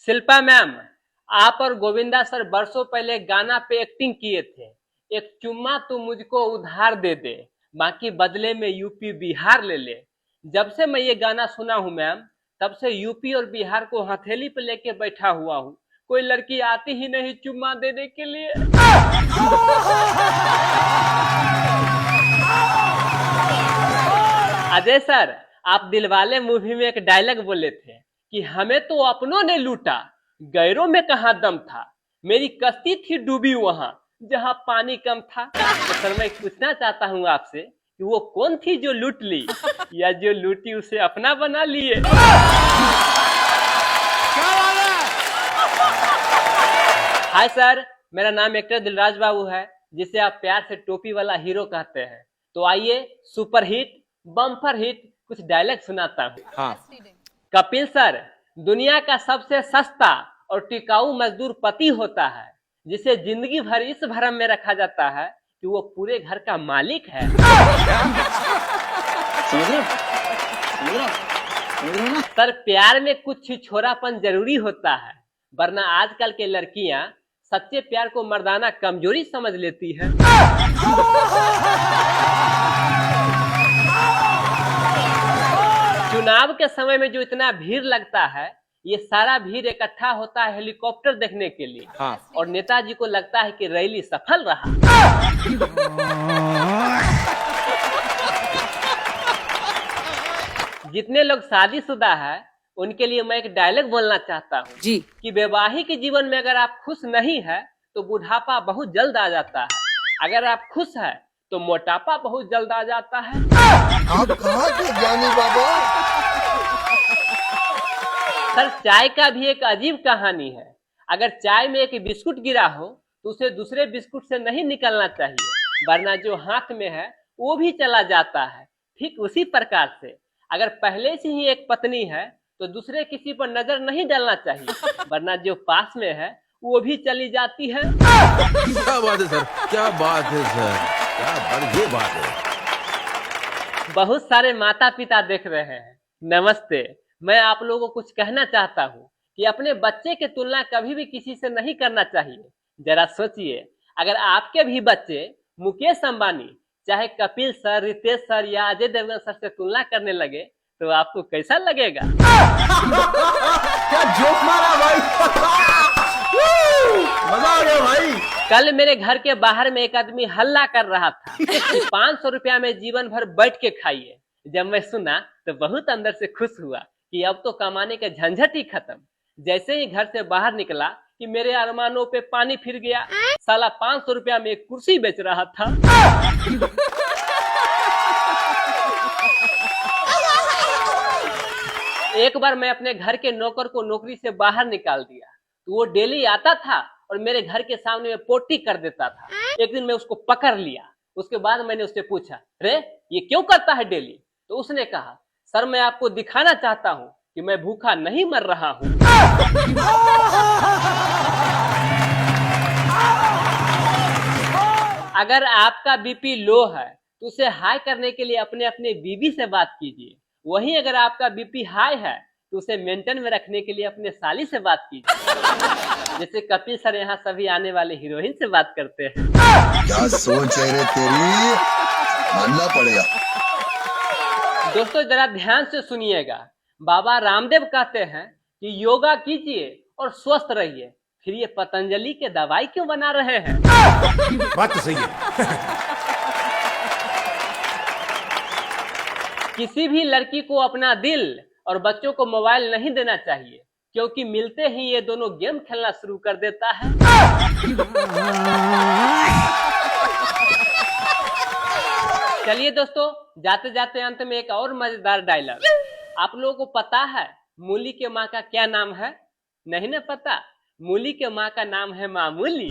Shilpa ma'am, आप और Govinda sir बरसों पहले गाना पे एक्टिंग किए थे। एक चुम्मा तू मुझको उधार दे दे, बाकी बदले में यूपी बिहार ले ले। जब से मैं ये गाना सुना हूँ मैम, तब से यूपी और बिहार को हथेली पे लेके बैठा हुआ हूँ। कोई लड़की आती ही नहीं चुम्मा देने के लिए। अजय सर, आप दिलवाले मूवी में एक डायलॉग बोले थे कि हमें तो अपनों ने लूटा, गैरों में कहाँ दम था। मेरी कश्ती थी डूबी वहां जहां पानी कम था। तो सर मैं पूछना चाहता हूँ आपसे कि वो कौन थी जो लूट ली, या जो लूटी उसे अपना बना लिए। हाय सर, मेरा नाम एक्टर दिलराज बाबू है, जिसे आप प्यार से टोपी वाला हीरो कहते हैं। तो आइए सुपर हिट बम्पर हिट कुछ डायलॉग सुनाता हूँ। हाँ। कपिल सर, दुनिया का सबसे सस्ता और टिकाऊ मजदूर पति होता है, जिसे जिंदगी भर इस भ्रम में रखा जाता है कि वो पूरे घर का मालिक है। सर, प्यार में कुछ छिछोरापन जरूरी होता है, वरना आजकल के लड़कियां सच्चे प्यार को मर्दाना कमजोरी समझ लेती हैं। चुनाव के समय में जो इतना भीड़ लगता है, ये सारा भीड़ इकट्ठा होता है हेलीकॉप्टर देखने के लिए। हाँ। और नेताजी को लगता है कि रैली सफल रहा। जितने लोग शादीशुदा है उनके लिए मैं एक डायलॉग बोलना चाहता हूँ जी, कि वैवाहिक जीवन में अगर आप खुश नहीं है तो बुढ़ापा बहुत जल्द आ जाता है, अगर आप खुश है तो मोटापा बहुत जल्द आ जाता है। आप कहाँ के ज्ञानी बाबा? सर, चाय का भी एक अजीब कहानी है। अगर चाय में एक बिस्कुट गिरा हो तो उसे दूसरे बिस्कुट से नहीं निकलना चाहिए, वरना जो हाथ में है वो भी चला जाता है। ठीक उसी प्रकार से अगर पहले से ही एक पत्नी है तो दूसरे किसी पर नजर नहीं डालना चाहिए, वरना जो पास में है वो भी चली जाती है। क्या बात है सर, क्या बात है सर, क्या ये बात है। बहुत सारे माता पिता देख रहे हैं, नमस्ते। मैं आप लोगों को कुछ कहना चाहता हूँ कि अपने बच्चे की तुलना कभी भी किसी से नहीं करना चाहिए। जरा सोचिए, अगर आपके भी बच्चे मुकेश अंबानी, चाहे कपिल सर, रितेश सर या अजय देवगन सर से तुलना करने लगे तो आपको कैसा लगेगा? क्या जोक मारा भाई। मजा आ गया भाई। कल मेरे घर के बाहर में एक आदमी हल्ला कर रहा था कि 500 रुपया में जीवन भर बैठ के खाइए। जब मैं सुना तो बहुत अंदर से खुश हुआ कि अब तो कमाने का झंझट ही खत्म। जैसे ही घर से बाहर निकला कि मेरे अरमानों पे पानी फिर गया। साला 500 रुपया में एक कुर्सी बेच रहा था। एक बार मैं अपने घर के नौकर को नौकरी से बाहर निकाल दिया, तो वो डेली आता था और मेरे घर के सामने में पोटी कर देता था। एक दिन मैं उसको पकड़ लिया। उसके बाद मैंने उससे पूछा, रे ये क्यों करता है डेली? तो उसने कहा, सर मैं आपको दिखाना चाहता हूँ कि मैं भूखा नहीं मर रहा हूँ। अगर आपका बीपी लो है तो उसे हाई करने के लिए अपने अपने बीबी से बात कीजिए। वहीं अगर आपका बीपी हाई है तो उसे मेंटेन में रखने के लिए अपने साली से बात कीजिए। जैसे कपिल सर यहाँ सभी आने वाले हीरोइन से बात करते हैं। क्या सोच है रे तेरी, मानना पड़ेगा। दोस्तों जरा ध्यान से सुनिएगा। बाबा रामदेव कहते हैं कि योगा कीजिए और स्वस्थ रहिए, फिर ये पतंजलि के दवाई क्यों बना रहे हैं? बात तो सही है। किसी भी लड़की को अपना दिल और बच्चों को मोबाइल नहीं देना चाहिए, क्योंकि मिलते ही ये दोनों गेम खेलना शुरू कर देता है। चलिए दोस्तों, जाते जाते अंत में एक और मजेदार डायलॉग। आप लोगों को पता है मूली के माँ का क्या नाम है? नहीं ना पता? मूली के माँ का नाम है मामूली।